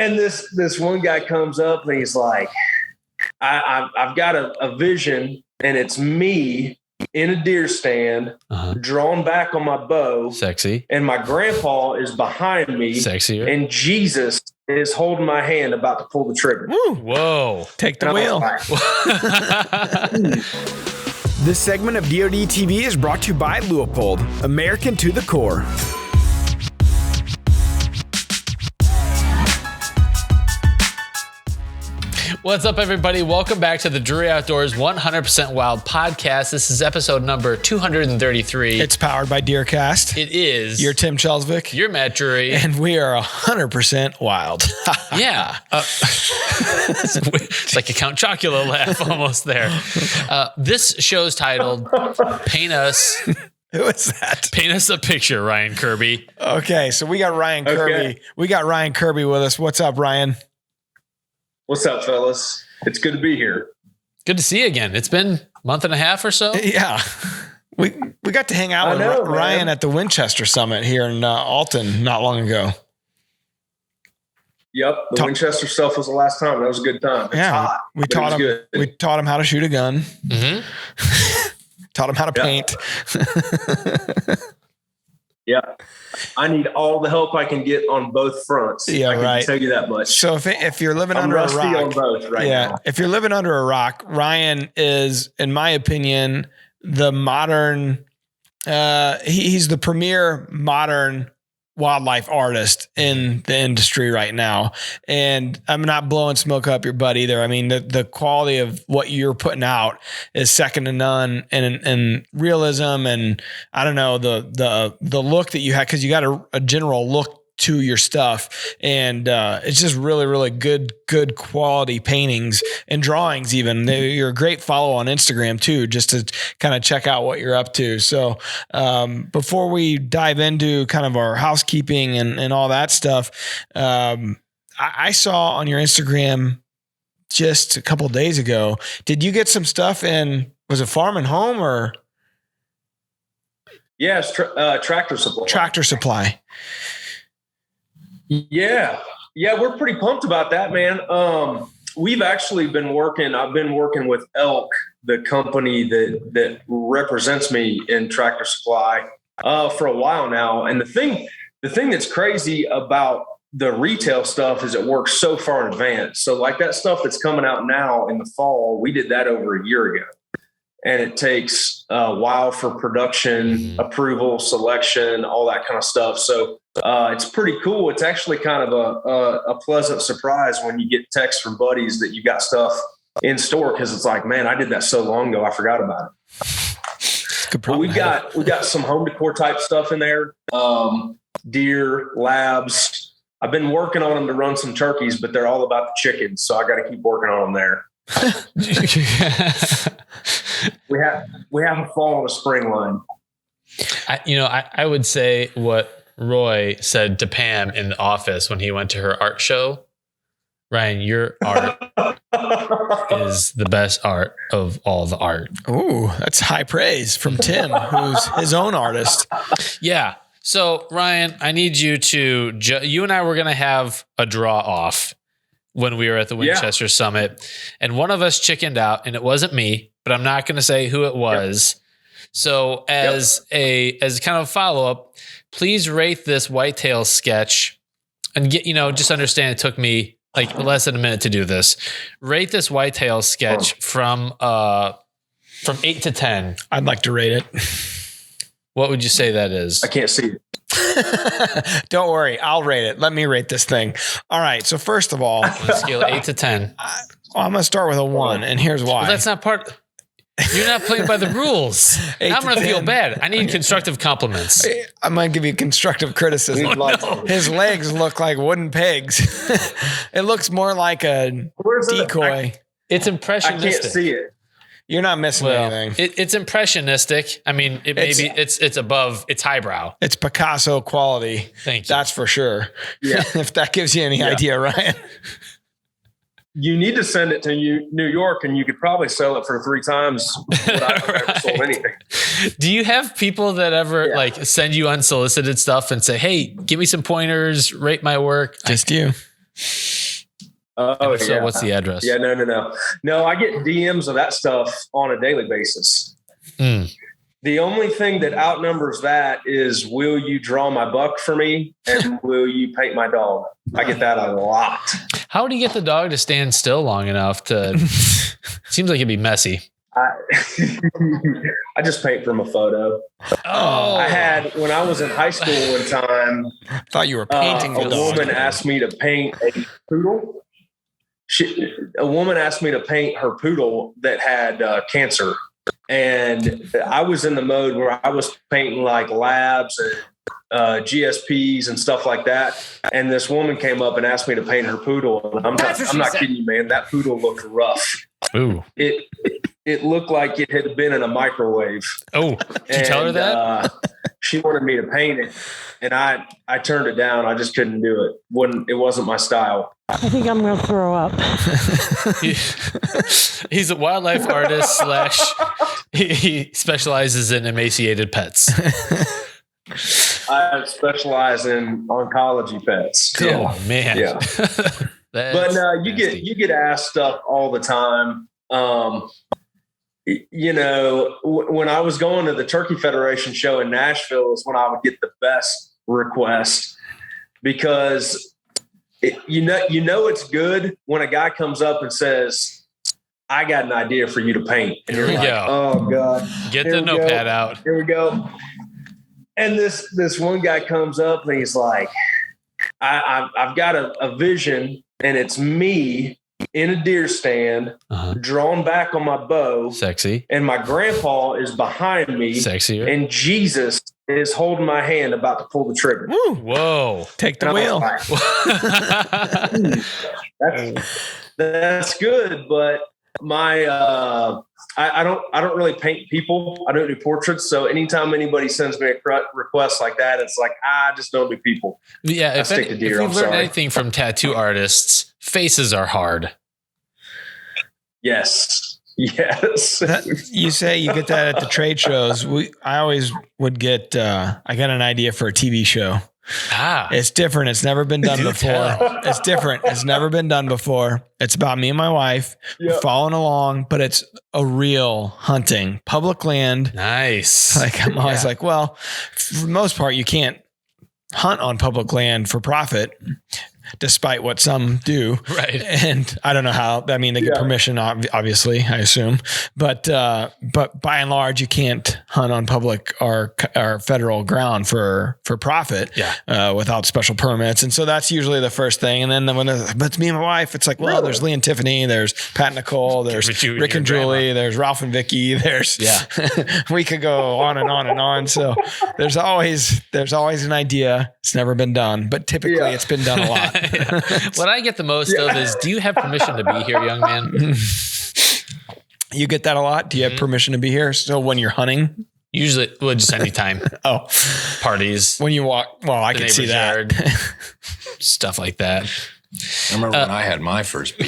And this one guy comes up and he's like, I've got a vision, and it's me in a deer stand, drawn back on my bow. Sexy. And my grandpa is behind me. Sexier. And Jesus is holding my hand about to pull the trigger. Woo. Whoa. Take the wheel. This segment of DoD TV is brought to you by Leupold, American to the core. What's up, everybody? Welcome back to the Drury Outdoors 100% Wild podcast. This is episode number 233. It's powered by DeerCast. It is. You're Tim Chelsvik. You're Matt Drury. And we are 100% wild. Yeah. It's like a Count Chocula laugh almost there. This show's titled Paint Us... Who is that? Paint us a picture, Ryan Kirby. Okay, so we got Ryan Kirby. Okay. We got Ryan Kirby with us. What's up, Ryan? What's up, fellas? It's good to be here. Good to see you again. It's been a month and a half or so. Yeah. We got to hang out with Ryan at the Winchester Summit here in Alton not long ago. Yep. The Winchester stuff was the last time. That was a good time. It's hot, we taught him how to shoot a gun. Mm-hmm. Taught him how to paint. Yeah. I need all the help I can get on both fronts. Yeah, I can tell you that much. So if you're living under a rock, on both now. If you're living under a rock, Ryan is, in my opinion, the modern. He's the premier modern wildlife artist in the industry right now. And I'm not blowing smoke up your butt either. I mean, the quality of what you're putting out is second to none, and realism, and I don't know, the look that you have, because you got a general look to your stuff, and it's just really, really good quality paintings and drawings. Even you're a great follow on Instagram too, just to kind of check out what you're up to. So before we dive into kind of our housekeeping and all that stuff, I saw on your Instagram just a couple of days ago, did you get some stuff in, was it Farm and Home or? Yes, Tractor Supply. Tractor Supply. Yeah, we're pretty pumped about that, man. We've actually I've been working with Elk, the company that represents me in Tractor Supply, for a while now. And the thing that's crazy about the retail stuff is it works so far in advance. So like that stuff that's coming out now in the fall, we did that over a year ago. And it takes a while for production, approval, selection, all that kind of stuff. So it's pretty cool. It's actually kind of a pleasant surprise when you get texts from buddies that you got stuff in store, because it's like, man, I did that so long ago, I forgot about it. But we got some home decor type stuff in there. Deer, labs. I've been working on them to run some turkeys, but they're all about the chickens, so I got to keep working on them there. We have a fall and a spring line. I would say what Roy said to Pam in the office when he went to her art show. Ryan, your art is the best art of all the art. Ooh, that's high praise from Tim, who's his own artist. Yeah. So Ryan, I need you to, you and I were going to have a draw off when we were at the Winchester Summit, and one of us chickened out, and it wasn't me, but I'm not going to say who it was. Yep. So as kind of a follow-up, please rate this whitetail sketch, and just understand it took me like less than a minute to do this. Rate this whitetail sketch from 8 to 10. I'd like to rate it. What would you say that is? I can't see it. Don't worry, I'll rate it. Let me rate this thing. All right. So first of all, on a scale 8 to 10. I'm going to start with a 1, and here's why. Well, that's not part. You're not playing by the rules. Now I'm going to feel bad. I need constructive compliments. I'm going to give you constructive criticism. No. His legs look like wooden pegs. It looks more like a decoy. It's impressionistic. I can't see it. You're not missing anything. It's impressionistic. I mean, it's above, it's highbrow. It's Picasso quality. Thank you. That's for sure. Yeah. If that gives you any idea, Ryan. You need to send it to New York, and you could probably sell it for 3 times what I've ever sold anything. Do you have people that ever send you unsolicited stuff and say, hey, give me some pointers, rate my work? Just you. Oh, So yeah. what's the address? Yeah, no. I get DMs of that stuff on a daily basis. The only thing that outnumbers that is, will you draw my buck for me? And will you paint my dog? I get that a lot. How do you get the dog to stand still long enough to, seems like it'd be messy. I just paint from a potho. Oh, I had, when I was in high school one time, I thought you were painting a the dog. woman asked me to paint a poodle. A woman asked me to paint her poodle that had cancer. And I was in the mode where I was painting like labs and GSPs and stuff like that. And this woman came up and asked me to paint her poodle. And I'm not kidding you, man. That poodle looked rough. Ooh. It looked like it had been in a microwave. Oh, did you tell her that? She wanted me to paint it, and I turned it down. I just couldn't do it. It wasn't my style. I think I'm going to throw up. He's a wildlife artist / he specializes in emaciated pets. I specialize in oncology pets. Oh man. Yeah. But you get asked stuff all the time. When I was going to the Turkey Federation show in Nashville is when I would get the best requests, because it's good when a guy comes up and says, I got an idea for you to paint. And Here we like, go. Oh God. Get the notepad out. Here we go. And this one guy comes up and he's like, I've got a vision, and it's me in a deer stand, drawn back on my bow. Sexy. And my grandpa is behind me. Sexier. And Jesus is holding my hand about to pull the trigger. Woo. Whoa. Take the wheel. That's good, but my I don't really paint people. I don't do portraits. So anytime anybody sends me a request like that, it's like, I just don't do people. Yeah, if stick to deer. we've learned anything from tattoo artists, faces are hard. Yes. You say you get that at the trade shows. I always would get, I got an idea for a TV show. It's different. It's never been done before. It's different. It's never been done before. It's about me and my wife following along, but it's a real hunting, public land. Nice. Like I'm always like, well, for the most part, you can't hunt on public land for profit, despite what some do. Right. And I don't know how, I mean, they get permission, obviously, I assume, but by and large, you can't hunt on public or federal ground for profit without special permits. And so that's usually the first thing. And then but it's me and my wife, it's like, well, there's Lee and Tiffany, there's Pat and Nicole, there's Rick and Julie, there's Ralph and Vicky, there's, we could go on and on and on. So there's always an idea. It's never been done, but typically it's been done a lot. What I get the most of is, do you have permission to be here, young man? You get that a lot? Do you have permission to be here? So when you're hunting? Usually, well, just anytime. Parties. When you walk, well, I can see that. Stuff like that. I remember when I had my first beer.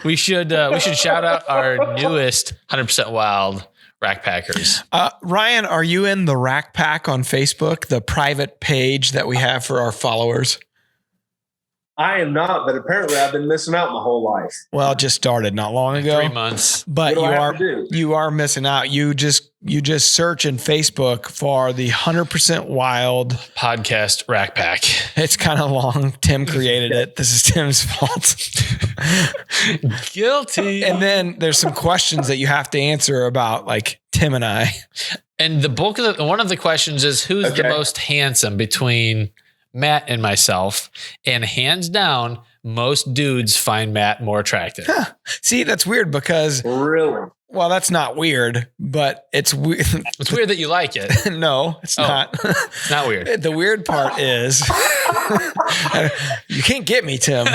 we should shout out our newest 100% Wild Rack Packers. Ryan, are you in the Rack Pack on Facebook, the private page that we have for our followers? I am not, but apparently I've been missing out my whole life. Well, it just started not long ago. 3 months. But you are missing out. You just search in Facebook for the 100% Wild Podcast Rack Pack. It's kind of long. Tim created it. This is Tim's fault. Guilty. And then there's some questions that you have to answer about, like Tim and I. And the bulk of one of the questions is, who's the most handsome between Matt and myself? And hands down, most dudes find Matt more attractive. See, that's weird because really, well, that's not weird, but it's weird. It's weird that you like it. No, it's not. It's not weird. The weird part is you can't get me, Tim.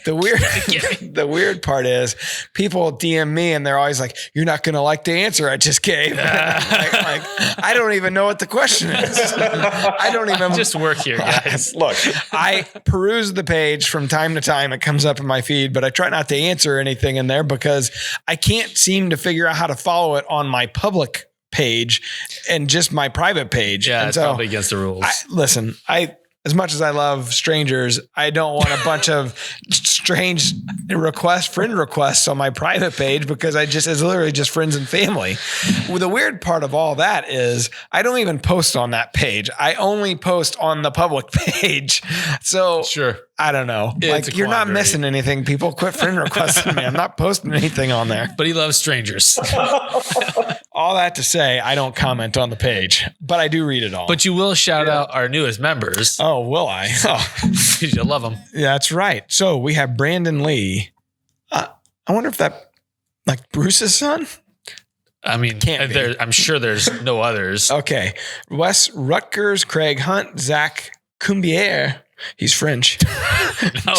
The weird part is people DM me and they're always like, "You're not going to like the answer I just gave." like, I don't even know what the question is. I don't even just work here, guys. Look, I peruse the page from time to time. It comes up in my feed, but I try not to answer anything in there because I can't seem to figure out how to follow it on my public page and just my private page. Yeah, and it's so probably against the rules. Listen, as much as I love strangers, I don't want a bunch of strange friend requests on my private page because it's literally just friends and family. Well, the weird part of all that is I don't even post on that page. I only post on the public page. So Sure. I don't know. It's like you're not missing anything. People quit friend requesting me. I'm not posting anything on there. But he loves strangers. All that to say, I don't comment on the page, but I do read it all. But you will shout out our newest members. Oh, will I? Oh. You love them. Yeah, that's right. So we have Brandon Lee. I wonder if that, like Bruce's son? I mean, Can't be. I'm sure there's no others. Okay. Wes Rutgers, Craig Hunt, Zach Cumbier. He's French. now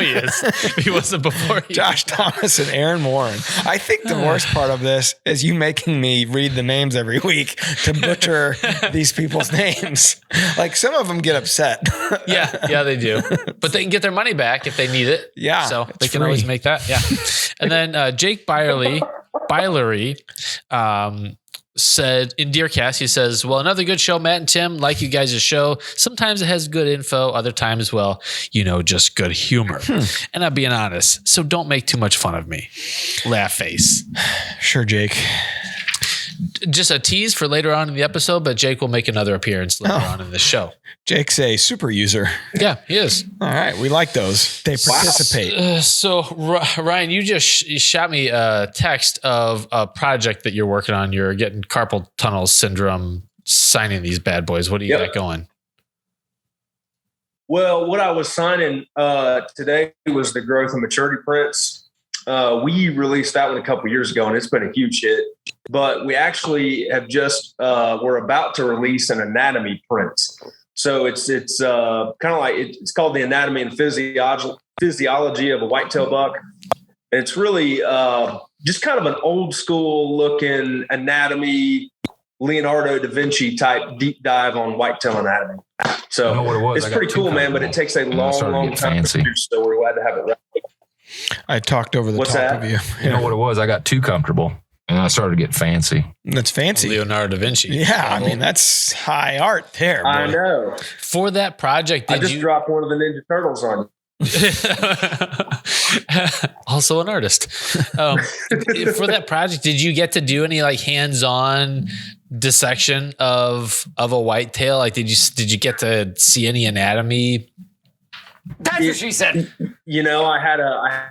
he is. He wasn't before. Josh Thomas and Aaron Warren. I think the worst part of this is you making me read the names every week to butcher these people's names. Like some of them get upset. Yeah, they do. But they can get their money back if they need it. Yeah, so they can free. always make that. Yeah. And then Jake Bylery said in DeerCast, he says, well, another good show, Matt and Tim. Like you guys' show. Sometimes it has good info. Other times, well, just good humor. And I'm being honest. So don't make too much fun of me. Laugh face. Sure, Jake. Just a tease for later on in the episode, but Jake will make another appearance later on in the show. Jake's a super user. Yeah, he is. All right. We like those. They participate. So Ryan, you just shot me a text of a project that you're working on. You're getting carpal tunnel syndrome, signing these bad boys. What do you got going? Well, what I was signing today was the growth and maturity prints. We released that one a couple years ago, and it's been a huge hit. But we actually have we're about to release an anatomy print. So it's kind of like it's called the Anatomy and Physiology of a Whitetail Buck. And it's really just kind of an old school looking anatomy, Leonardo da Vinci type deep dive on whitetail anatomy. So it's pretty cool, man. But it takes a long time to do. So we're glad to have it ready. I talked over the top of you. You know what it was? I got too comfortable and I started to get fancy. That's fancy. Leonardo da Vinci. Yeah. I mean, that's high art there. Boy. I know. For that project, I just dropped one of the Ninja Turtles on you. Also an artist. For that project, did you get to do any like hands-on dissection of a whitetail? Like, did you get to see any anatomy? That's what she said. I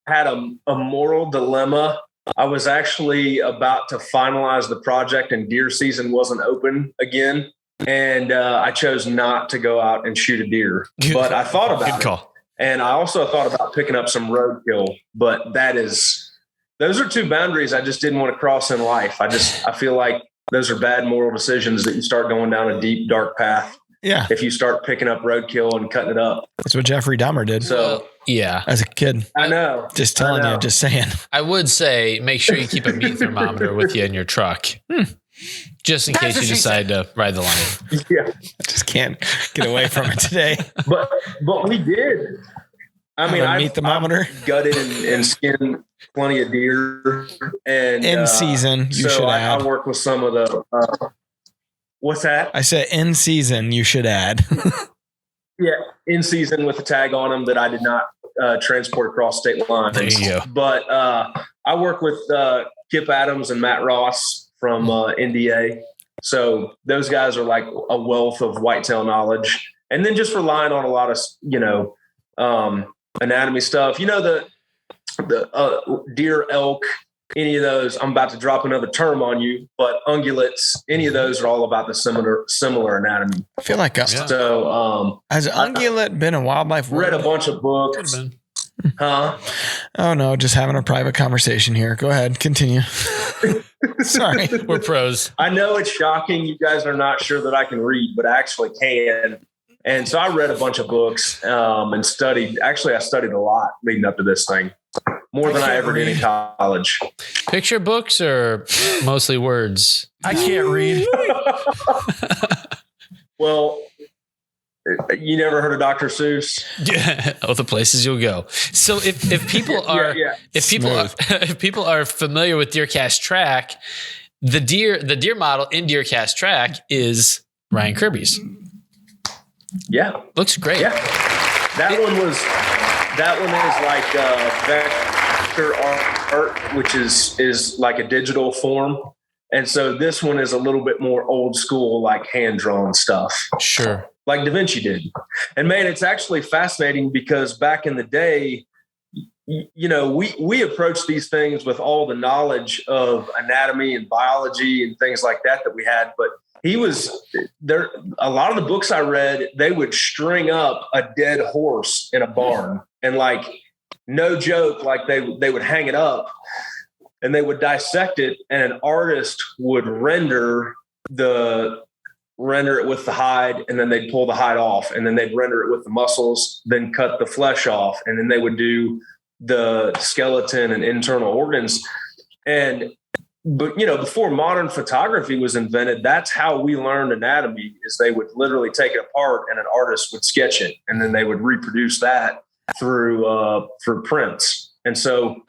had a moral dilemma. I was actually about to finalize the project and deer season wasn't open again. And I chose not to go out and shoot a deer, but I thought about it. And I also thought about picking up some roadkill, but those are two boundaries I just didn't want to cross in life. I feel like those are bad moral decisions that you start going down a deep, dark path. Yeah. If you start picking up roadkill and cutting it up. That's what Jeffrey Dahmer did. So yeah. As a kid. I know. Just telling you, just saying. I would say make sure you keep a meat thermometer with you in your truck. Just in case you decide to ride the line. Yeah. I just can't get away from it today. But we did. I mean, I gutted and skinned plenty of deer. And in season, you should add. I work with some of the what's that? I said in season, you should add. Yeah, in season with a tag on them that I did not transport across state lines. There you go. But I work with Kip Adams and Matt Ross from NDA. So those guys are like a wealth of whitetail knowledge. And then just relying on a lot of, anatomy stuff. The deer, elk, any of those, I'm about to drop another term on you, but ungulates, any of those are all about the similar anatomy. I feel like has ungulate been a wildlife word? Read a bunch of books. Huh? Oh no, just having a private conversation here. Go ahead, continue. Sorry. We're pros. I know it's shocking. You guys are not sure that I can read, but I actually can. And so I read a bunch of books and studied. Actually, I studied a lot leading up to this thing. More than I ever did in college. Picture books or mostly words? I can't read. Well, you never heard of Dr. Seuss? Yeah. Oh, the places you'll go. So if people are if people are familiar with DeerCast Track, the deer model in DeerCast Track is Ryan Kirby's. Yeah. Looks great. Yeah. That one is like vector art, which is like a digital form. And so this one is a little bit more old school, like hand-drawn stuff. Sure. Like Da Vinci did. And man, it's actually fascinating because back in the day, you know, we approached these things with all the knowledge of anatomy and biology and things like that we had. But he was there. A lot of the books I read, they would string up a dead horse in a barn, and like, no joke, like they would hang it up and they would dissect it, and an artist would render it with the hide, and then they'd pull the hide off, and then they'd render it with the muscles, then cut the flesh off, and then they would do the skeleton and internal organs. But you know, before modern photography was invented, that's how we learned anatomy, is they would literally take it apart and an artist would sketch it, and then they would reproduce that through prints. And so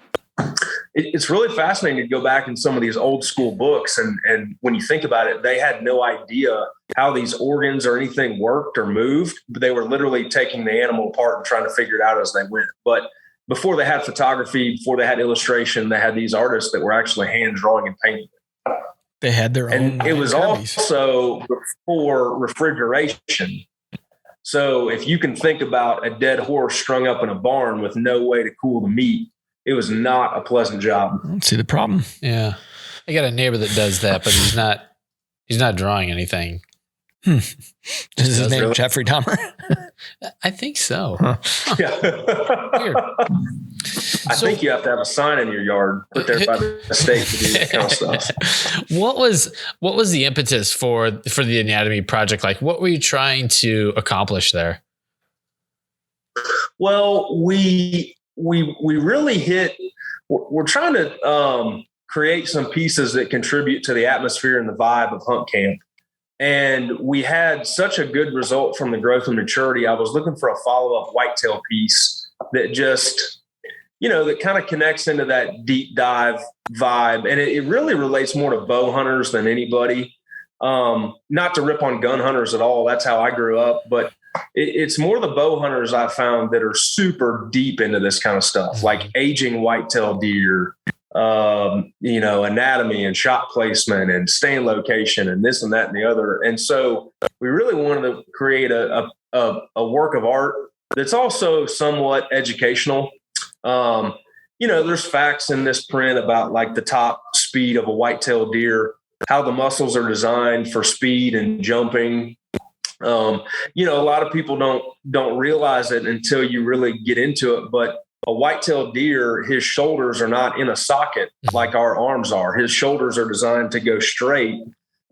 it's really fascinating to go back in some of these old school books. And when you think about it, they had no idea how these organs or anything worked or moved, but they were literally taking the animal apart and trying to figure it out as they went. But before they had photography, before they had illustration, they had these artists that were actually hand drawing and painting. They had their own. And it was also before refrigeration. So if you can think about a dead horse strung up in a barn with no way to cool the meat, it was not a pleasant job. I don't see the problem. Yeah. I got a neighbor that does that, but he's not drawing anything. Is his name really? Jeffrey Dahmer? I think so. Huh. Yeah. Weird. I think you have to have a sign in your yard put there by the state to do that kind of stuff. What was the impetus for the anatomy project? Like, what were you trying to accomplish there? Well, we really we're trying to create some pieces that contribute to the atmosphere and the vibe of hunt camp. And we had such a good result from the growth and maturity. I was looking for a follow-up whitetail piece that just, you know, that kind of connects into that deep dive vibe. And it really relates more to bow hunters than anybody. Not to rip on gun hunters at all. That's how I grew up. But it's more the bow hunters I've found that are super deep into this kind of stuff, like aging whitetail deer, you know, anatomy and shot placement and stand location and this and that and the other. And so we really wanted to create a work of art that's also somewhat educational. You know, there's facts in this print about like the top speed of a whitetail deer, how the muscles are designed for speed and jumping. You know, a lot of people don't realize it until you really get into it, but a whitetail deer, his shoulders are not in a socket like our arms are. His shoulders are designed to go straight,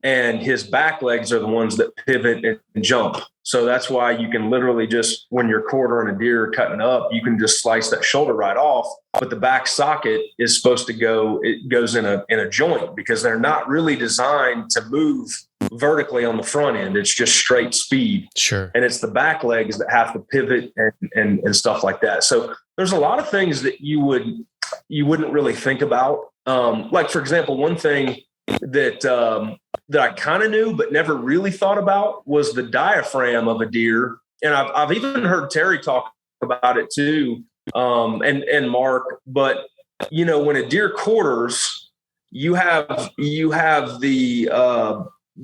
and his back legs are the ones that pivot and jump. So that's why you can literally just, when you're quartering a deer, cutting up, you can just slice that shoulder right off. But the back socket is supposed to it goes in a joint, because they're not really designed to move vertically on the front end. It's just straight speed. Sure. And it's the back legs that have to pivot and stuff like that. So there's a lot of things that you wouldn't really think about. Like, for example, one thing that I kind of knew but never really thought about was the diaphragm of a deer. And I've even heard Terry talk about it too, and Mark. But you know, when a deer quarters, you have the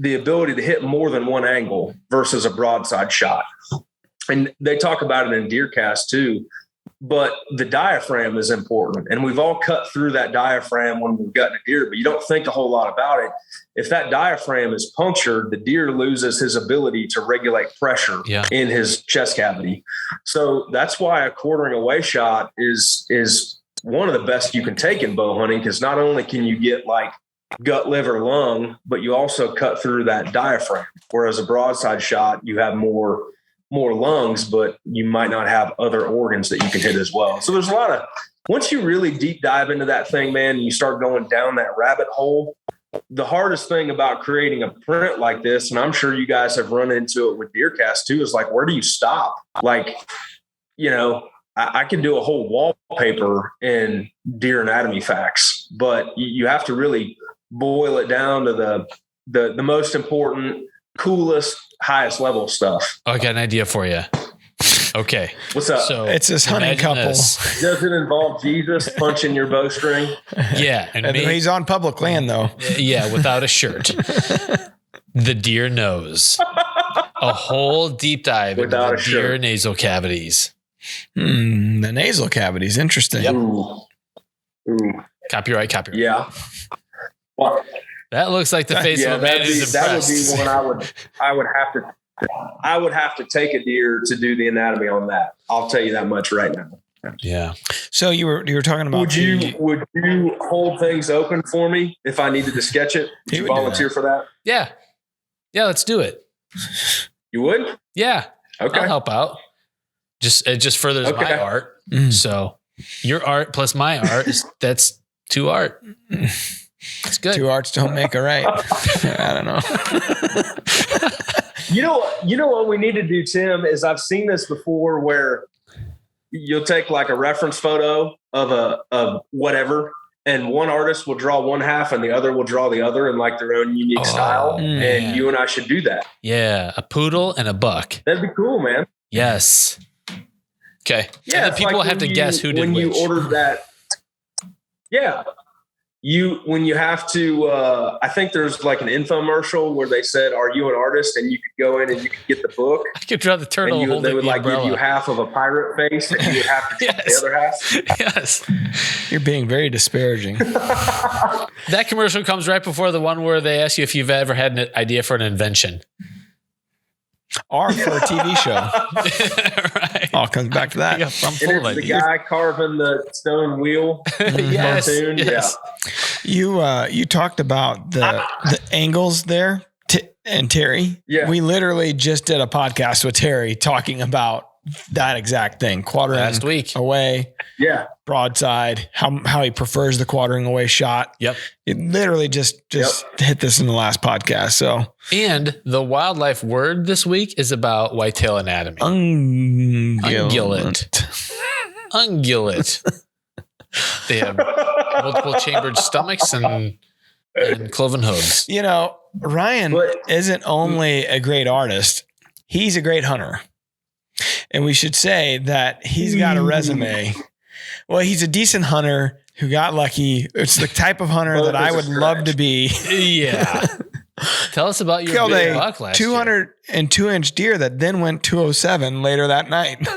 ability to hit more than one angle versus a broadside shot. And they talk about it in DeerCast too. But the diaphragm is important. And we've all cut through that diaphragm when we've gotten a deer, but you don't think a whole lot about it. If that diaphragm is punctured, the deer loses his ability to regulate pressure in his chest cavity. So that's why a quartering away shot is one of the best you can take in bow hunting, because not only can you get like gut, liver, lung, but you also cut through that diaphragm. Whereas a broadside shot, you have more lungs, but you might not have other organs that you can hit as well. So there's a lot of, once you really deep dive into that thing, man, and you start going down that rabbit hole, the hardest thing about creating a print like this, and I'm sure you guys have run into it with DeerCast too, is like, where do you stop? Like, you know, I can do a whole wallpaper in deer anatomy facts, but you have to really boil it down to the most important coolest, highest level stuff. Oh, I got an idea for you. Okay. What's up? So It's this hunting imagine couple. this. Does it involve Jesus punching your bowstring? Yeah. And me, He's on public land though. yeah, without a shirt. The deer nose. A whole deep dive Without into a the deer shirt. nasal cavities. The nasal cavities. Interesting. Yep. Ooh. Copyright. Yeah. Well, That looks like the face yeah, of a man who's that would impressed. be one I would have to take a deer to do the anatomy on that. I'll tell you that much right now. Yeah. So you were talking about Would you hold things open for me if I needed to sketch it? Would He you would do volunteer for that? Yeah. Yeah. Let's do it. You would? Yeah. Okay. I'll help out. It just furthers my Okay. art. Mm. So your art plus my art that's 2 art. It's good. 2 arts don't make a right. I don't know. You know what we need to do, Tim, is I've seen this before where you'll take like a reference photo of whatever, and one artist will draw one half and the other will draw the other in like their own unique style. man. And you and I should do that. Yeah. A poodle and a buck. That'd be cool, man. Yes. Okay. Yeah, And then it's people like have to when guess who did when which. you ordered that. Yeah. When you have to, I think there's like an infomercial where they said, "Are you an artist?" And you could go in and you could get the book, I could draw the turtle and they holding would the like give umbrella. you half of a pirate face, and you would have to draw Yes. the other half. Yes. You're being very disparaging. That commercial comes right before the one where they ask you if you've ever had an idea for an invention. Or for a TV show. Right. All comes back to that. I'm And full of it's the ideas. guy carving the stone wheel. Yes. Cartoon, Yes. You talked about the angles there, and Terry. Yeah. We literally just did a podcast with Terry talking about that exact thing. Quartering Last week. away, Yeah. broadside, how he prefers the quartering away shot. Yep. It literally just hit this in the last podcast. So And the word this week is about whitetail anatomy. ungulate. Ungulate. They have multiple chambered stomachs and cloven hooves. You know, Ryan isn't only a great artist, he's a great hunter. And we should say that he's got a resume. Well, he's a decent hunter who got lucky. It's the type of hunter that I would love to be. Yeah. Tell us about your Killed big a buck last year. 202-inch deer that then went 207 later that night.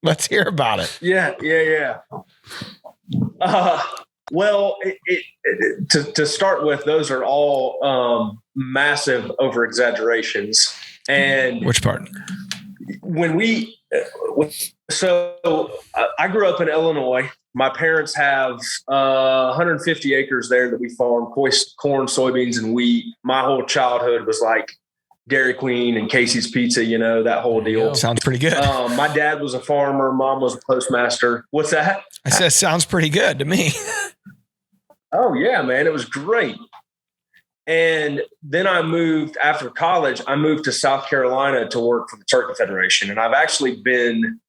Let's hear about it. Yeah. Well, to start with, those are all massive over exaggerations. And Which part? when I grew up in Illinois. My parents have 150 acres there that we farm corn, soybeans, and wheat. My whole childhood was like Dairy Queen and Casey's Pizza, that whole deal. Sounds pretty good. My dad was a farmer. Mom was a postmaster. What's that? I said, sounds pretty good to me. Oh yeah, man. It was great. And then after college, I moved to South Carolina to work for the Turkey Federation. And I've actually been,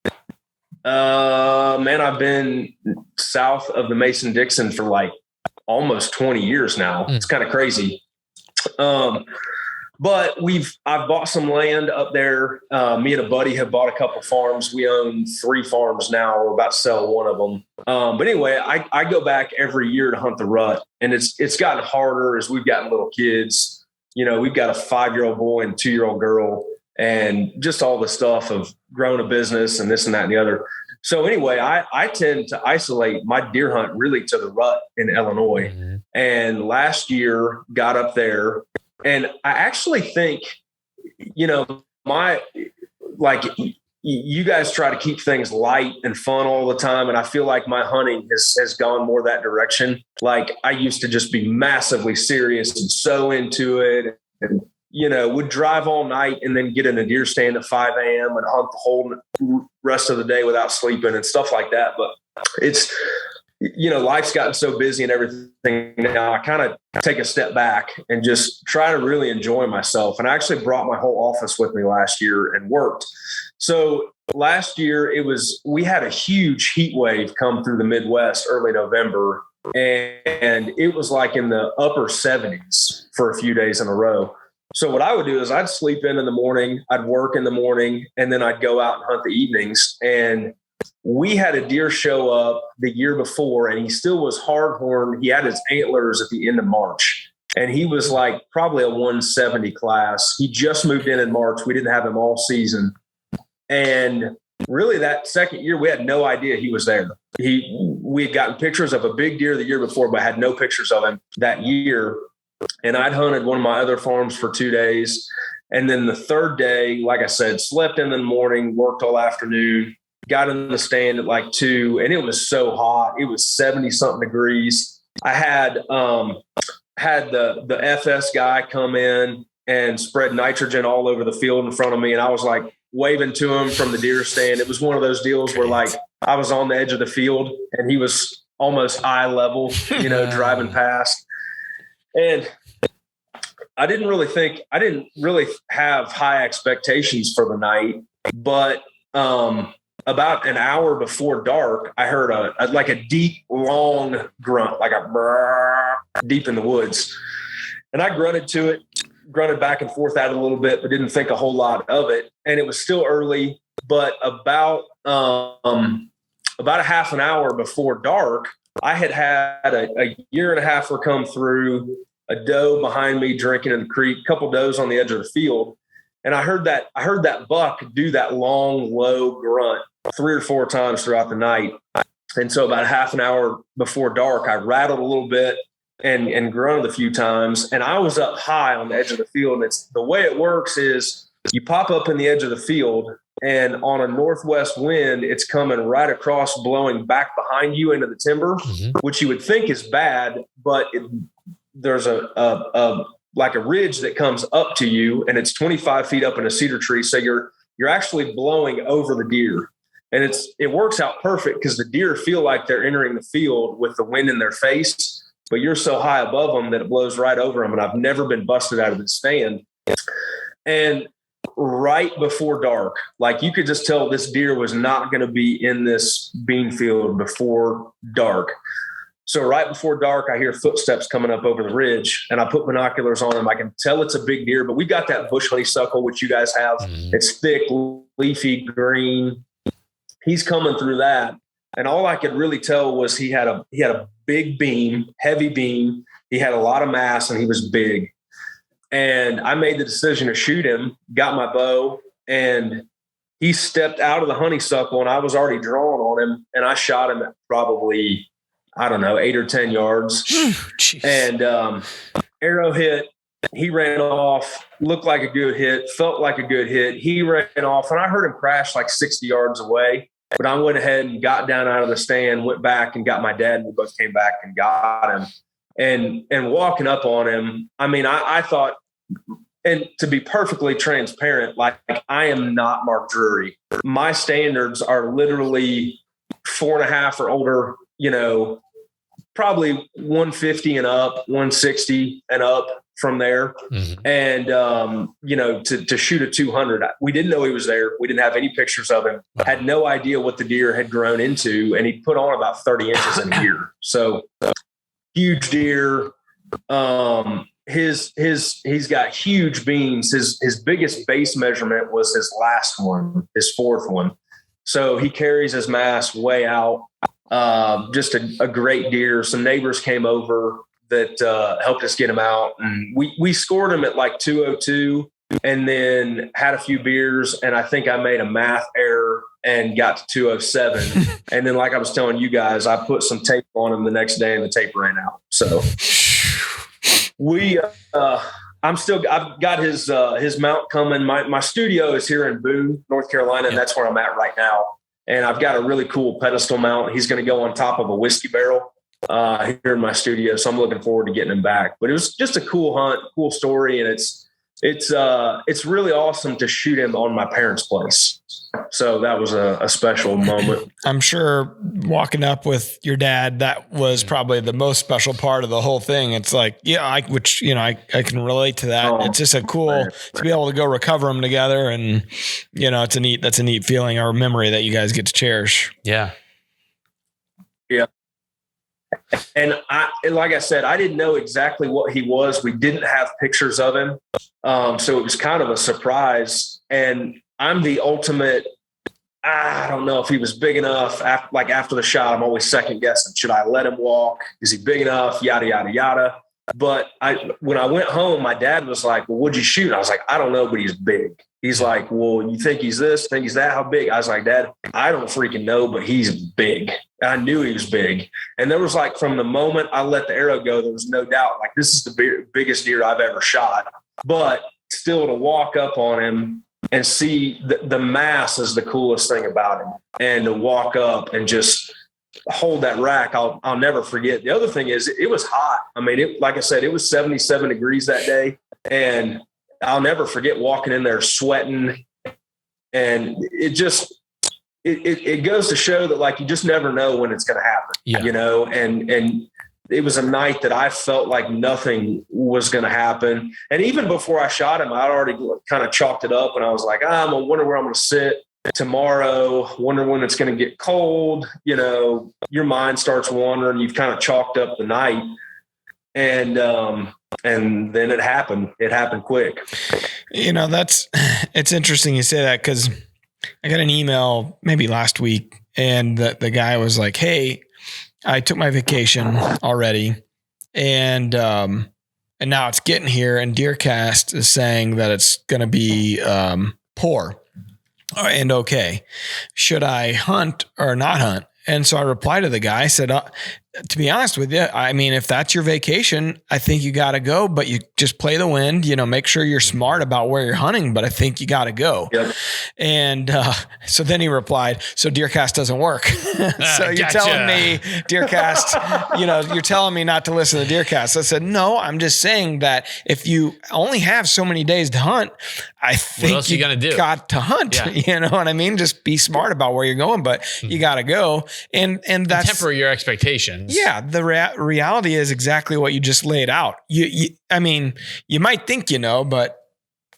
I've been south of the Mason-Dixon for like almost 20 years now. It's kind of crazy. But I've bought some land up there. Me and a buddy have bought a couple farms. We own 3 farms now. We're about to sell one of them. But anyway, I go back every year to hunt the rut, and it's gotten harder as we've gotten little kids. We've got a 5-year-old boy and a 2-year-old girl, and just all the stuff of growing a business and this and that and the other. So anyway, I tend to isolate my deer hunt really to the rut in Illinois. Mm-hmm. And last year got up there. And I actually think, you guys try to keep things light and fun all the time. And I feel like my hunting has gone more that direction. Like I used to just be massively serious and so into it and, would drive all night and then get in a deer stand at 5 a.m. and hunt the whole rest of the day without sleeping and stuff like that. But it's, life's gotten so busy and everything now. I kind of take a step back and just try to really enjoy myself. And I actually brought my whole office with me last year and worked. So last year we had a huge heat wave come through the Midwest early November, and it was like in the upper 70s for a few days in a row. So what I would do is I'd sleep in the morning, I'd work in the morning, and then I'd go out and hunt the evenings. And we had a deer show up the year before, and he still was hardhorn. He had his antlers at the end of March, and he was like probably a 170 class. He just moved in March. We didn't have him all season. And really that second year, we had no idea he was there. We had gotten pictures of a big deer the year before, but had no pictures of him that year. And I'd hunted one of my other farms for 2 days. And then the third day, like I said, slept in the morning, worked all afternoon, got in the stand at like 2, and it was so hot. It was 70 something degrees. I had the FS guy come in and spread nitrogen all over the field in front of me. And I was like waving to him from the deer stand. It was one of those deals where like I was on the edge of the field and he was almost eye level, driving past. And I didn't really have high expectations for the night, but about an hour before dark, I heard a deep, long grunt, like a brrr, deep in the woods. And I grunted back and forth at it a little bit, but didn't think a whole lot of it. And it was still early, but about a half an hour before dark, I had a year and a halfer come through, a doe behind me drinking in the creek, a couple does on the edge of the field. And I heard that buck do that long, low grunt 3 or 4 times throughout the night. And so about half an hour before dark, I rattled a little bit and grunted a few times. And I was up high on the edge of the field. And it's the way it works is you pop up in the edge of the field, and on a northwest wind, it's coming right across, blowing back behind you into the timber, which you would think is bad, but there's a ridge that comes up to you, and it's 25 feet up in a cedar tree. So you're actually blowing over the deer, and it works out perfect because the deer feel like they're entering the field with the wind in their face, but you're so high above them that it blows right over them. And I've never been busted out of the stand. And right before dark, like you could just tell this deer was not going to be in this bean field before dark. So right before dark, I hear footsteps coming up over the ridge, and I put binoculars on him. I can tell it's a big deer, but we got that bush honeysuckle, which you guys have. It's thick, leafy, green. He's coming through that. And all I could really tell was he had a big beam, heavy beam. He had a lot of mass, and he was big. And I made the decision to shoot him, got my bow, and he stepped out of the honeysuckle, and I was already drawing on him, and I shot him at probably, 8 or 10 yards. And arrow hit. He ran off, looked like a good hit, felt like a good hit. He ran off, and I heard him crash like 60 yards away. But I went ahead and got down out of the stand, went back and got my dad, and we both came back and got him. And walking up on him, I thought, and to be perfectly transparent, like I am not Mark Drury. My standards are literally 4.5 or older, probably 150 and up, 160 and up from there. And, to shoot a 200, we didn't know he was there. We didn't have any pictures of him, had no idea what the deer had grown into. And he put on about 30 inches in a year. So huge deer. He's got huge beams. His biggest base measurement was his last one, his 4th one. So he carries his mass way out. Just a great deer. Some neighbors came over that helped us get him out, and we scored him at like 202, and then had a few beers, and I think I made a math error and got to 207. And then, like I was telling you guys, I put some tape on him the next day, and the tape ran out. So I've got his mount coming. My studio is here in Boone, North Carolina, and that's where I'm at right now. And I've got a really cool pedestal mount. He's going to go on top of a whiskey barrel here in my studio. So I'm looking forward to getting him back. But it was just a cool hunt, cool story. And it's really awesome to shoot him on my parents' place. So that was a special moment. I'm sure walking up with your dad, that was probably the most special part of the whole thing. It's like, I can relate to that. It's just to be able to go recover them together. And, that's a neat feeling or memory that you guys get to cherish. Yeah. Yeah. And like I said, I didn't know exactly what he was. We didn't have pictures of him. So it was kind of a surprise. And I'm the ultimate, I don't know if he was big enough. After the shot, I'm always second guessing. Should I let him walk? Is he big enough? Yada, yada, yada. But when I went home, my dad was like, well, what'd you shoot? And I was like, I don't know, but he's big. He's like, well, you think he's this? Think he's that? How big? I was like, Dad, I don't freaking know, but he's big. I knew he was big. And there was like, from the moment I let the arrow go, there was no doubt, like, this is the biggest deer I've ever shot. But still, to walk up on him and see the mass is the coolest thing about him. And to walk up and just hold that rack, I'll never forget. The other thing is, it was hot. I mean, like I said, it was 77 degrees that day. And I'll never forget walking in there sweating. And it goes to show that, like, you just never know when it's going to happen, you know? And it was a night that I felt like nothing was going to happen. And even before I shot him, I'd already kind of chalked it up, and I was like, I'm going to wonder where I'm going to sit tomorrow, wonder when it's going to get cold. You know, your mind starts wandering. You've kind of chalked up the night. And then it happened. It happened quick. You know, it's interesting you say that, because I got an email maybe last week, and the guy was like, hey, I took my vacation already, and now it's getting here, and DeerCast is saying that it's going to be poor and okay. Should I hunt or not hunt? And so I replied to the guy, I said, to be honest with you, I mean, if that's your vacation, I think you got to go, but you just play the wind, you know, make sure you're smart about where you're hunting, but I think you got to go. Yep. And so then he replied, so DeerCast doesn't work. So you're telling me DeerCast, you know, you're telling me not to listen to DeerCast. I said, no, I'm just saying that if you only have so many days to hunt, I think you got to hunt. Yeah. You know what I mean? Just be smart about where you're going, but you got to go. And that's temper your expectations. Yeah. The reality is exactly what you just laid out. I mean, you might think, you know, but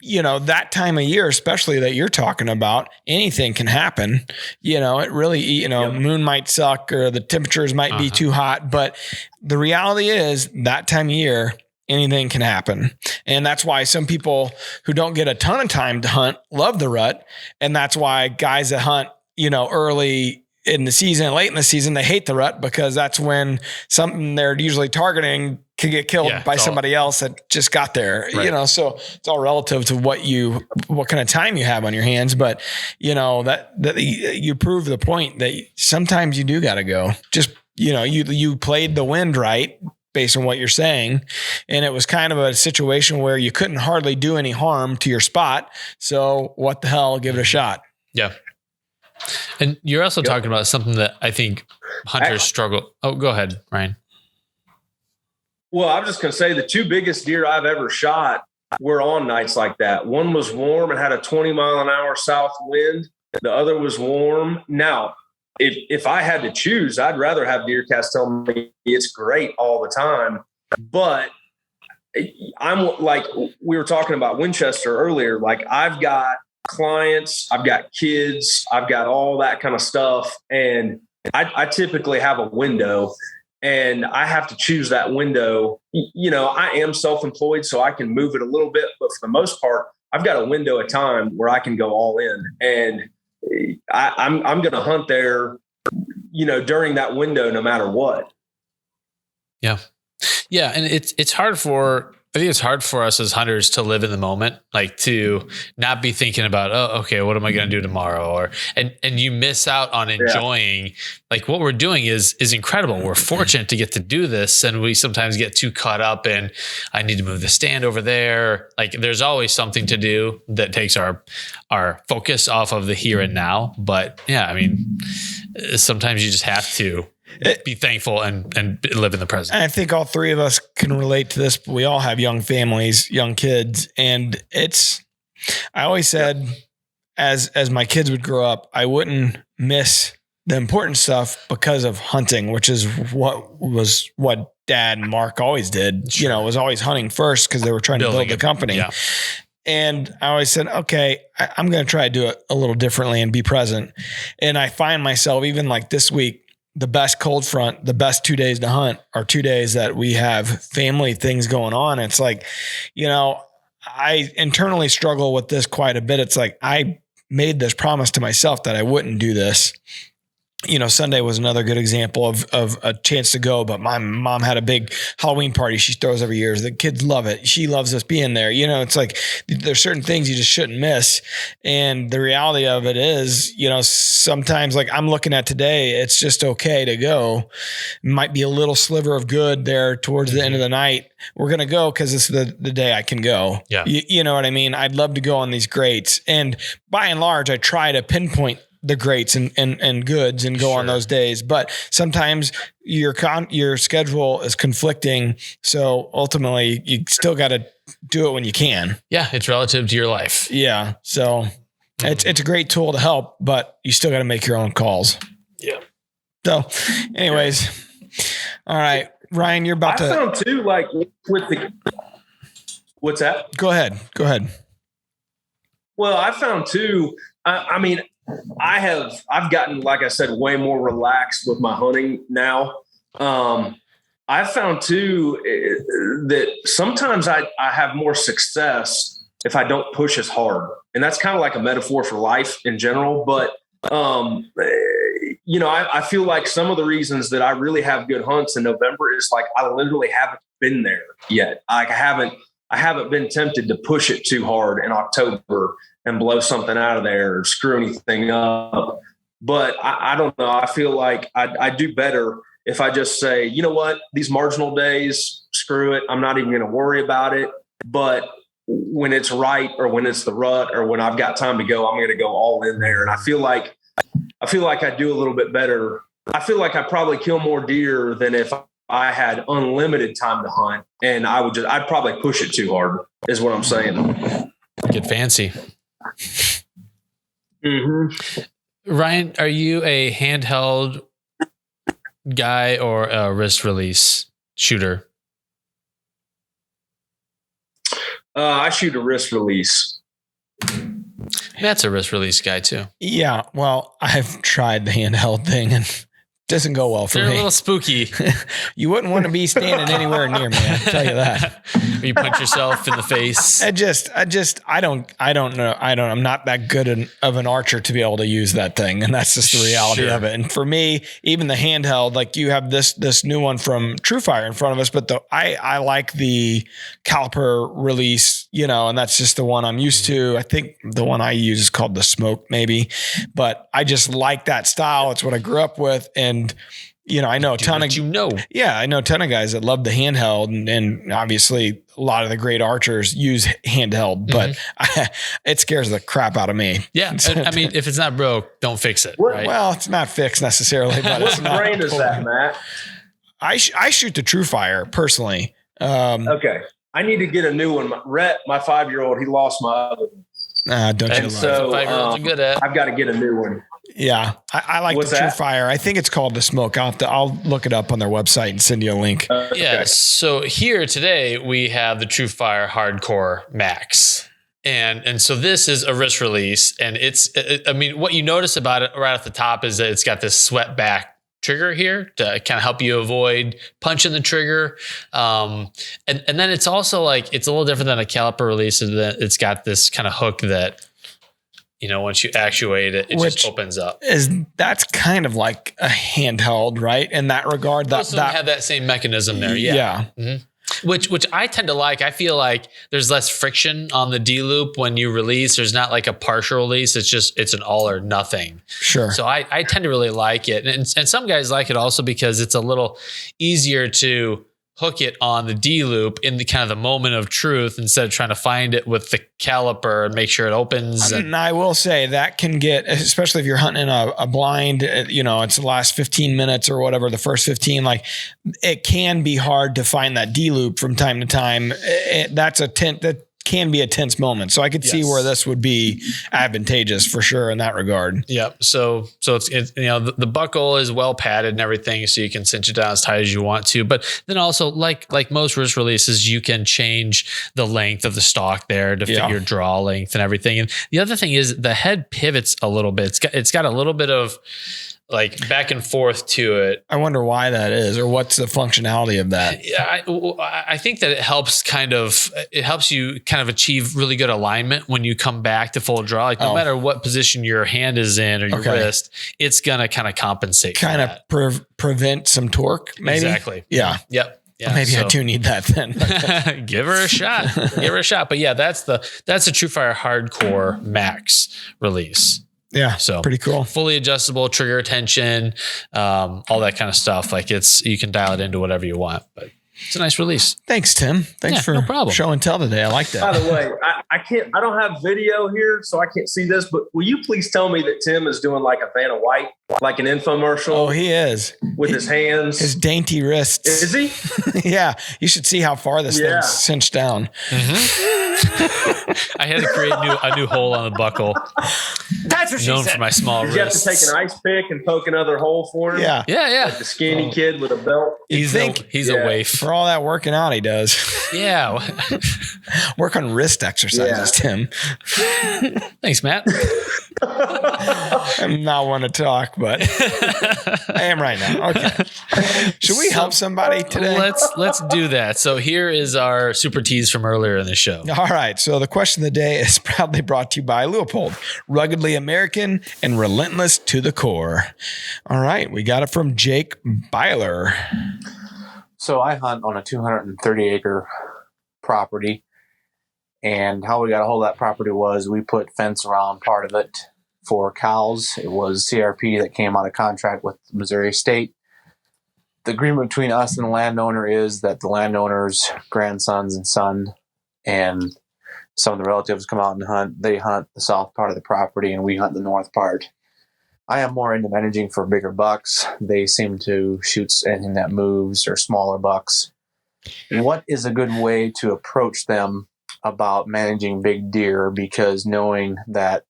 you know, that time of year, especially that you're talking about, anything can happen. You know, it really, you know, moon might suck or the temperatures might be too hot, but the reality is that time of year, anything can happen. And that's why some people who don't get a ton of time to hunt love the rut. And that's why guys that hunt, you know, early in the season, late in the season, they hate the rut, because that's when something they're usually targeting can get killed by somebody else that just got there, you know? So it's all relative to what kind of time you have on your hands. But you know, that you prove the point that sometimes you do got to go. Just, you know, you played the wind right based on what you're saying. And it was kind of a situation where you couldn't hardly do any harm to your spot. So what the hell, give it a shot. Yeah. And you're also talking about something that I think hunters struggle. Oh, go ahead, Ryan. Well, I was just going to say the two biggest deer I've ever shot were on nights like that. One was warm and had a 20-mile-an-hour south wind. The other was warm. Now, if I had to choose, I'd rather have DeerCast tell me it's great all the time. But I'm like, we were talking about Winchester earlier. Like, I've got clients, I've got kids, I've got all that kind of stuff. And I typically have a window, and I have to choose that window. You know, I am self-employed, so I can move it a little bit, but for the most part, I've got a window of time where I can go all in, and I'm going to hunt there, you know, during that window, no matter what. Yeah. Yeah. And it's hard I think it's hard for us as hunters to live in the moment, like to not be thinking about, oh, okay, what am I going to do tomorrow? And you miss out on enjoying, like, what we're doing is incredible. We're fortunate to get to do this. And we sometimes get too caught up in, I need to move the stand over there. Like, there's always something to do that takes our focus off of the here and now. But yeah, I mean, sometimes you just have to be thankful and live in the present. I think all three of us can relate to this. We all have young families, young kids. And I always said, as my kids would grow up, I wouldn't miss the important stuff because of hunting, which is what Dad and Mark always did. Sure. You know, was always hunting first because they were trying to build the company. Yeah. And I always said, okay, I'm going to try to do it a little differently and be present. And I find myself, even like this week, the best cold front, the best 2 days to hunt are 2 days that we have family things going on. It's like, I internally struggle with this quite a bit. It's like, I made this promise to myself that I wouldn't do this. Sunday was another good example of a chance to go, but my mom had a big Halloween party she throws every year. The kids love it. She loves us being there. It's like there's certain things you just shouldn't miss. And the reality of it is, sometimes like I'm looking at today, it's just okay to go. It might be a little sliver of good there towards the end of the night. We're going to go because it's the day I can go. Yeah. You know what I mean? I'd love to go on these greats. And by and large, I try to pinpoint the greats and goods and go on those days. But sometimes your schedule is conflicting. So ultimately you still got to do it when you can. Yeah. It's relative to your life. Yeah. So it's a great tool to help, but you still got to make your own calls. Yeah. So anyways, all right, Ryan, you're about I found too, like with the, what's that? Go ahead. Well, I found too, I mean, I've gotten, like I said, way more relaxed with my hunting now. I found too that sometimes I have more success if I don't push as hard. And that's kind of like a metaphor for life in general. But, I feel like some of the reasons that I really have good hunts in November is like, I literally haven't been there yet. Like I haven't been tempted to push it too hard in October and blow something out of there or screw anything up. But I don't know. I feel like I do better if I just say, you know what, these marginal days, screw it. I'm not even going to worry about it. But when it's right or when it's the rut or when I've got time to go, I'm going to go all in there. And I feel like I do a little bit better. I feel like I probably kill more deer than if I had unlimited time to hunt, and I'd probably push it too hard is what I'm saying. Get fancy. Mm-hmm. Ryan, are you a handheld guy or a wrist release shooter? I shoot a wrist release. Matt's a wrist release guy too. Yeah. Well, I've tried the handheld thing and it doesn't go well for me. They're a little spooky. You wouldn't want to be standing anywhere near me. I'll tell you that. Or you punch yourself in the face. I don't know. I'm not that good of an archer to be able to use that thing. And that's just the reality of it. And for me, even the handheld, like you have this new one from TrueFire in front of us, but I like the caliper release, and that's just the one I'm used to. I think the one I use is called the Smoke maybe, but I just like that style. It's what I grew up with. And, I know a ton of guys that love the handheld and obviously a lot of the great archers use handheld, but it scares the crap out of me. Yeah. I mean, if it's not broke, don't fix it. Right? Well, it's not fixed necessarily, but what brand is that, Matt? I shoot the TrueFire personally. Okay. I need to get a new one. Rhett, my 5-year-old, he lost my other one. Don't you love so, 5-year-olds are good at. I've got to get a new one. Yeah, I like the TrueFire. I think it's called the Smoke. I'll look it up on their website and send you a link. Yeah. So here today we have the TrueFire Hardcore Max, and so this is a wrist release, and what you notice about it right off the top is that it's got this swept back trigger here to kind of help you avoid punching the trigger. And then it's also like, it's a little different than a caliper release. It's got this kind of hook that, once you actuate it, it just opens up. That's kind of like a handheld, right? In that regard, that have that same mechanism there. Yeah. Mm-hmm. Which I tend to like. I feel like there's less friction on the D loop when you release. There's not like a partial release. It's an all or nothing. Sure. So I tend to really like it. And some guys like it also because it's a little easier to hook it on the D loop in the kind of the moment of truth instead of trying to find it with the caliper and make sure it opens. And I will say that can get, especially if you're hunting a blind, it's the last 15 minutes or whatever, the first 15, like it can be hard to find that D loop from time to time. That can be a tense moment. So I could see where this would be advantageous for sure in that regard. Yep. So it's the buckle is well padded and everything, so you can cinch it down as tight as you want to. But then also like most wrist releases, you can change the length of the stock there to fit your draw length and everything. And the other thing is the head pivots a little bit. It's got a little bit of like back and forth to it. I wonder why that is, or what's the functionality of that? Yeah, I think that it helps you kind of achieve really good alignment when you come back to full draw. Like no matter what position your hand is in or your wrist, it's gonna kind of compensate. Kind of prevent some torque, maybe. Exactly. Yeah. Yep. Yeah, maybe I do need that then. Give her a shot. Give her a shot. But yeah, that's the TrueFire Hardcore Max release. Yeah. So pretty cool. Fully adjustable, trigger attention, all that kind of stuff. Like you can dial it into whatever you want, but it's a nice release. Thanks, Tim. Thanks for show and tell today. I like that. By the way, I don't have video here, so I can't see this, but will you please tell me that Tim is doing like a Vanna White, like an infomercial? Oh, he is. With his hands. His dainty wrists. Is he? Yeah. You should see how far this thing's cinched down. Mm-hmm. I had to create a new hole on the buckle. That's what she known said. For my small wrists. You have to take an ice pick and poke another hole for him. Yeah. Like the skinny kid with a belt. He's a waif. For all that working out he does. Yeah. Work on wrist exercises, Tim. Thanks, Matt. I'm not one to talk, but I am right now. Okay. Should we help somebody today? Let's do that. So here is our super tease from earlier in the show. All right. So the question of the day is proudly brought to you by Leupold, ruggedly American and relentless to the core. All right. We got it from Jake Byler. So I hunt on a 230 acre property, and how we got a hold of that property was we put fence around part of it for cows. It was CRP that came out of contract with Missouri State. The agreement between us and the landowner is that the landowner's grandsons and son and some of the relatives come out and hunt. They hunt the south part of the property and we hunt the north part. I am more into managing for bigger bucks. They seem to shoot anything that moves or smaller bucks. What is a good way to approach them about managing big deer? Because knowing that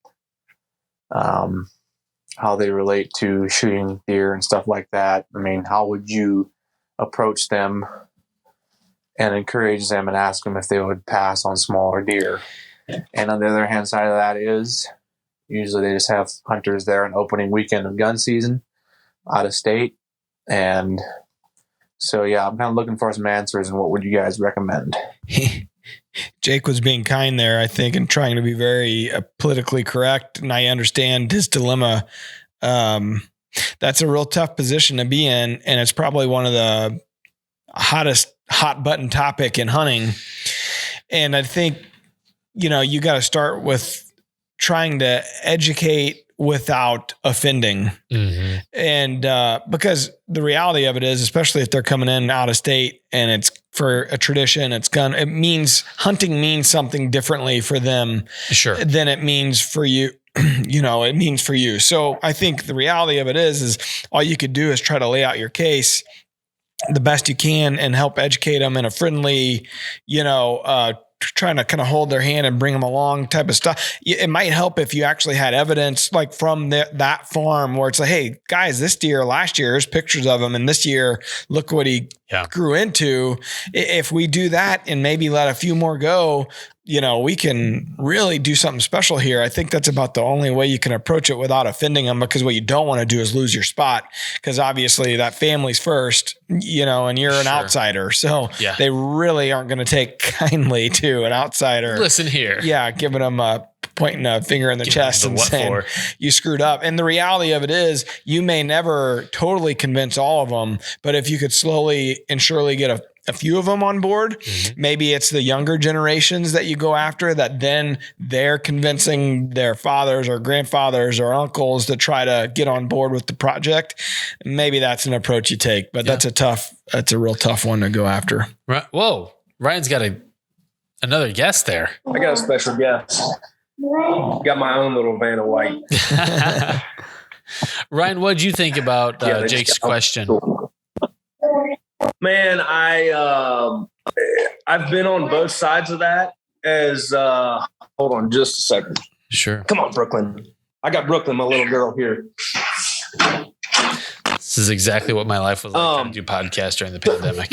how they relate to shooting deer and stuff like that, I mean, how would you approach them and encourage them and ask them if they would pass on smaller deer? And on the other hand side of that is usually they just have hunters there on opening weekend of gun season out of state. And so, yeah, I'm kind of looking for some answers. And what would you guys recommend? Jake was being kind there, I think, and trying to be very politically correct. And I understand his dilemma. That's a real tough position to be in. And it's probably one of the hot button topic in hunting. And I think, you got to start with trying to educate without offending. Mm-hmm. And because the reality of it is, especially if they're coming in out of state and it's for a tradition, it means hunting means something differently for them than it means for you. It means for you. So I think the reality of it is all you could do is try to lay out your case the best you can and help educate them in a friendly, trying to kind of hold their hand and bring them along type of stuff. It might help if you actually had evidence like from that farm where it's like, hey guys, this deer last year, here's pictures of him. And this year, look what he grew into. If we do that and maybe let a few more go, we can really do something special here. I think that's about the only way you can approach it without offending them, because what you don't want to do is lose your spot, because obviously that family's first, and you're an outsider. So they really aren't going to take kindly to an outsider. Listen here. Yeah. Giving them pointing a finger in the chest and saying you screwed up. And the reality of it is you may never totally convince all of them, but if you could slowly and surely get a few of them on board, maybe it's the younger generations that you go after, that then they're convincing their fathers or grandfathers or uncles to try to get on board with the project. Maybe that's an approach you take, but that's a real tough one to go after. Right. Whoa. Ryan's got another guest there. I got a special guest. Got my own little Vanna White. Ryan, what'd you think about Jake's question? Man, I've been on both sides of that. Hold on just a second. Sure. Come on, Brooklyn. I got Brooklyn, my little girl here. This is exactly what my life was like trying to do podcasts during the pandemic.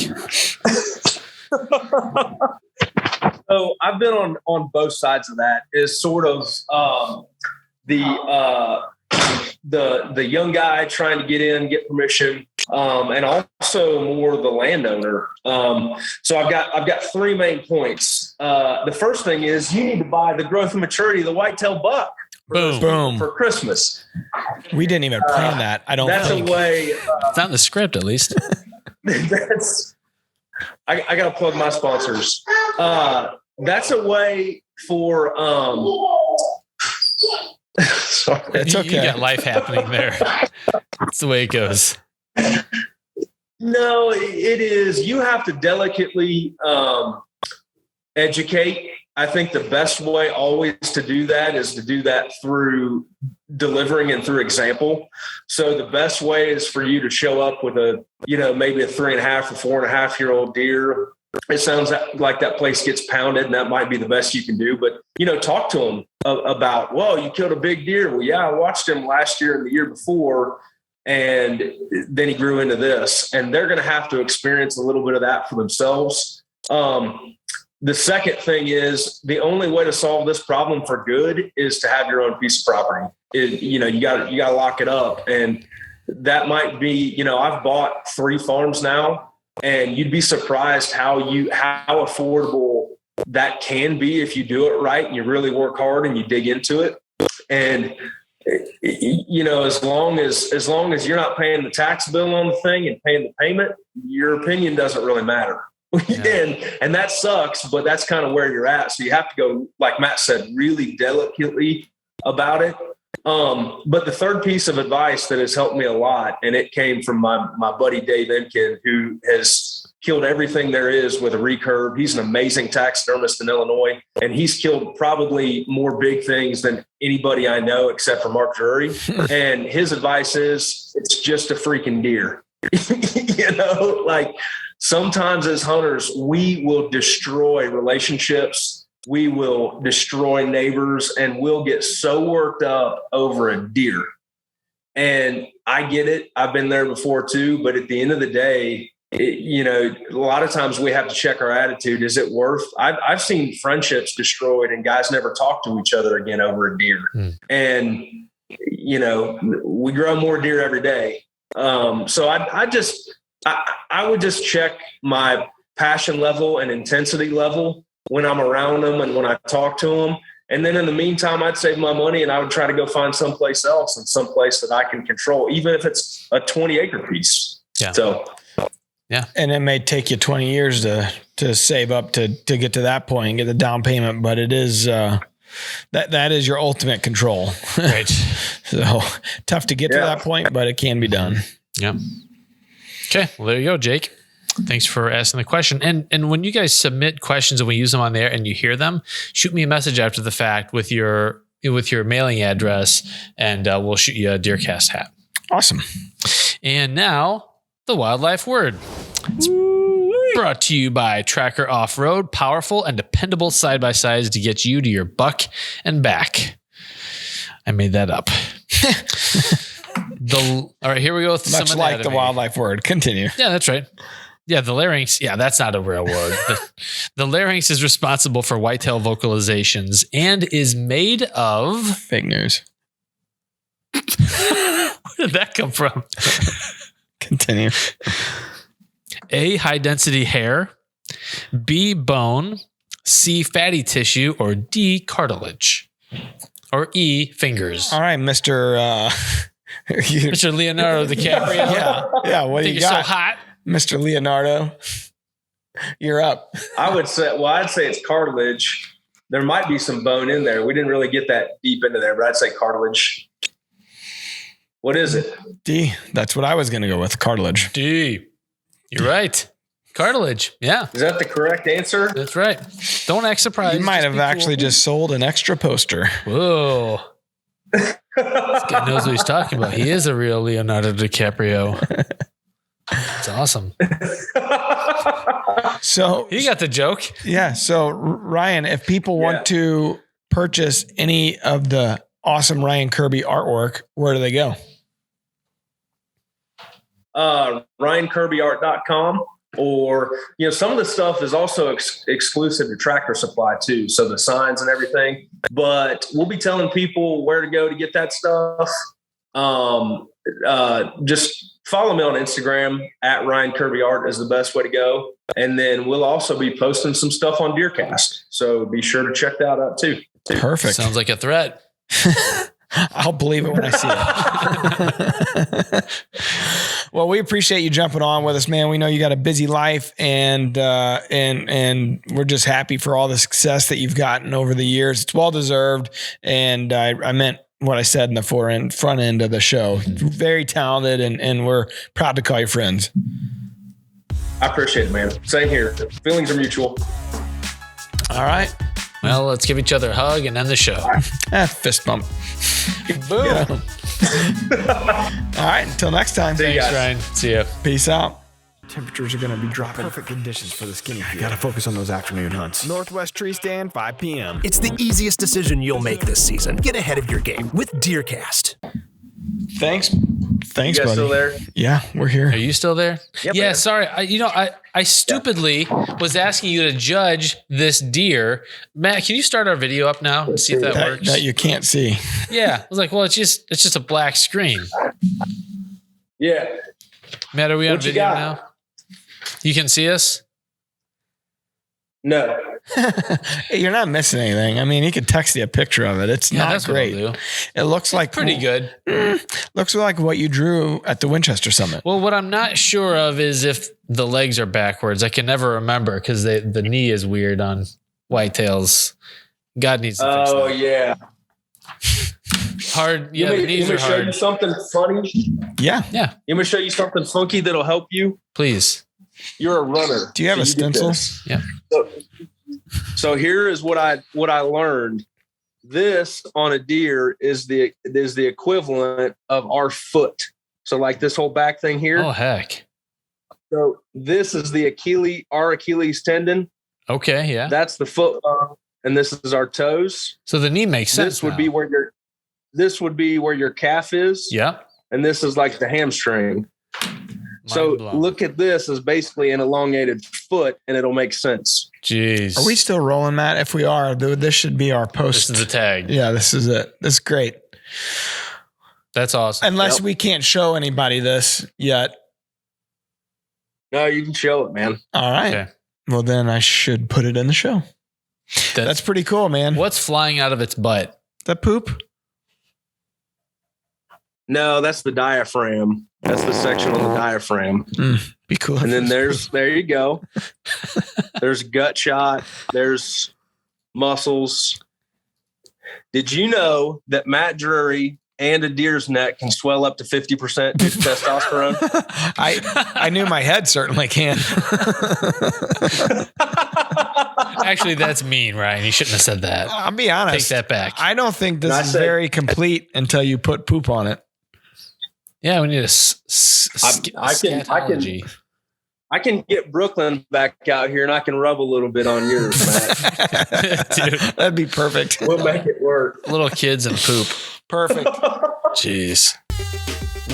So I've been on both sides of that. Is sort of the young guy trying to get permission, and also more the landowner. So I've got three main points. The first thing is you need to buy the growth and maturity of the whitetail buck. Boom. For Christmas. We didn't even plan that. I don't that's think. A way. It's not in the script, at least. I got to plug my sponsors. That's a way for. Sorry. It's okay. You got life happening there. That's the way it goes. No, it is. You have to delicately educate. I think the best way always to do that is to do that through delivering and through example. So the best way is for you to show up with maybe a 3.5 or 4.5-year-old deer. It sounds like that place gets pounded, and that might be the best you can do. But, talk to them about, well, you killed a big deer. Well, yeah, I watched him last year and the year before, and then he grew into this. And they're going to have to experience a little bit of that for themselves. The second thing is the only way to solve this problem for good is to have your own piece of property. You got to lock it up. And that might be, I've bought 3 farms now, and you'd be surprised how affordable that can be if you do it right and you really work hard and you dig into it. And, as long as you're not paying the tax bill on the thing and paying the payment, your opinion doesn't really matter. Yeah. And that sucks, but that's kind of where you're at. So you have to go, like Matt said, really delicately about it. But the third piece of advice that has helped me a lot, and it came from my buddy Dave Enkin, who has killed everything there is with a recurve. He's an amazing taxidermist in Illinois, and he's killed probably more big things than anybody I know except for Mark Drury. And his advice is, it's just a freaking deer. Sometimes as hunters, we will destroy relationships. We will destroy neighbors, and we'll get so worked up over a deer. And I get it. I've been there before too. But at the end of the day, a lot of times we have to check our attitude. Is it worth? I've seen friendships destroyed and guys never talk to each other again over a deer. And, we grow more deer every day. So I would just check my passion level and intensity level when I'm around them and when I talk to them. And then in the meantime, I'd save my money and I would try to go find someplace else and someplace that I can control, even if it's a 20-acre piece. Yeah. So, yeah. And it may take you 20 years to save up to get to that point and get the down payment, but it is, that is your ultimate control. Right. So tough to get to that point, but it can be done. Yeah. Okay. Well, there you go, Jake. Thanks for asking the question. And when you guys submit questions and we use them on there and you hear them, shoot me a message after the fact with your mailing address, and we'll shoot you a DeerCast hat. Awesome. And now the wildlife word. It's brought to you by Tracker Off-Road, powerful and dependable side-by-sides to get you to your buck and back. I made that up. All right, here we go with much some like anatomy. The wildlife word. Continue. Yeah, that's right. Yeah, the larynx. Yeah, that's not a real word. The larynx is responsible for whitetail vocalizations and is made of fake news. Where did that come from? Continue. A, high density hair, B, bone, C, fatty tissue, or D, cartilage, or E, fingers. All right, Mr. Mr. Leonardo DiCaprio. Yeah. What do you got? You're so hot, Mr. Leonardo. You're up. I'd say it's cartilage. There might be some bone in there. We didn't really get that deep into there, but I'd say cartilage. What is it? D. That's what I was going to go with. Cartilage. D. You're right. Cartilage. Yeah. Is that the correct answer? That's right. Don't act surprised. You might have actually just sold an extra poster. Whoa. This guy knows what he's talking about. He is a real Leonardo DiCaprio. That's awesome. So you got the joke. Yeah. So Ryan, if people want to purchase any of the awesome Ryan Kirby artwork, where do they go? RyanKirbyArt.com, or some of the stuff is also exclusive to Tractor Supply too, so the signs and everything. But we'll be telling people where to go to get that stuff. Just follow me on Instagram at Ryan Kirby Art is the best way to go. And then we'll also be posting some stuff on DeerCast. So be sure to check that out too. Perfect. Sounds like a threat. I'll believe it when I see it. Well, we appreciate you jumping on with us, man. We know you got a busy life, and we're just happy for all the success that you've gotten over the years. It's well deserved, and I meant what I said in the front end of the show. Very talented, and we're proud to call you friends. I appreciate it, man. Same here. Feelings are mutual. All right. Well, let's give each other a hug and end the show. Fist bump. Boom. Yeah. All right. Until next time. Thanks, Ryan. See ya. Peace out. Temperatures are going to be dropping. Perfect conditions for the skinny field. Got to focus on those afternoon hunts. Northwest Tree Stand, 5 p.m. It's the easiest decision you'll make this season. Get ahead of your game with DeerCast. Thanks, You guys buddy. still there? Yeah, we're here. Are you still there? Yep, yeah, man. sorry. I stupidly was asking you to judge this deer. Matt, can you start our video up now and see if that works? That you can't see. Yeah. I was like, well, it's just a black screen. Yeah. Matt, are we on What you video got? now? You can see us? No. You're not missing anything. I mean, he could text you a picture of it. It's not that's great. what I'll do. It looks like Pretty good. Looks like what you drew at the Winchester Summit. Well, what I'm not sure of is if the legs are backwards. I can never remember because the knee is weird on whitetails. God needs to fix Oh that. yeah. Hard. Yeah, the You knees want me are to show you hard. something funny? Yeah. Yeah, You want me to show you something funky that'll help you? please. You're a runner. Do you have a So get stencil? this. Yeah. So here is what I learned. This on a deer is the equivalent of our foot. So like this whole back thing here. Oh, heck. So this is our Achilles tendon. Okay, yeah. That's the foot, and this is our toes. So the knee makes sense. This would be where your calf is. Yeah. And this is like the hamstring. So Mind blown. look at this as basically an elongated foot, and it'll make sense. Jeez. Are we still rolling, Matt? If we are, this should be our post. This is the tag. Yeah, this is it. This is great. That's awesome. Unless we can't show anybody this yet. No, you can show it, man. All right. Okay. Well, then I should put it in the show. That's pretty cool, man. What's flying out of its butt? That poop? No, that's the diaphragm. That's the section on the diaphragm. Be cool. And then there you go. There's gut shot. There's muscles. Did you know that Matt Drury and a deer's neck can swell up to 50% due to testosterone? I knew my head certainly can. Actually, that's mean, Ryan. You shouldn't have said that. I'll be honest. Take that back. I don't think this I is said- very complete until you put poop on it. Yeah, we need a I can get Brooklyn back out here and I can rub a little bit on yours, Matt. Dude, That'd be perfect. We'll make it work. little kids and poop. Perfect. Jeez.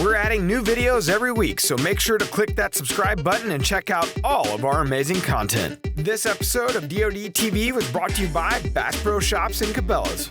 We're adding new videos every week, so make sure to click that subscribe button and check out all of our amazing content. This episode of DoD TV was brought to you by Bass Pro Shops and Cabela's.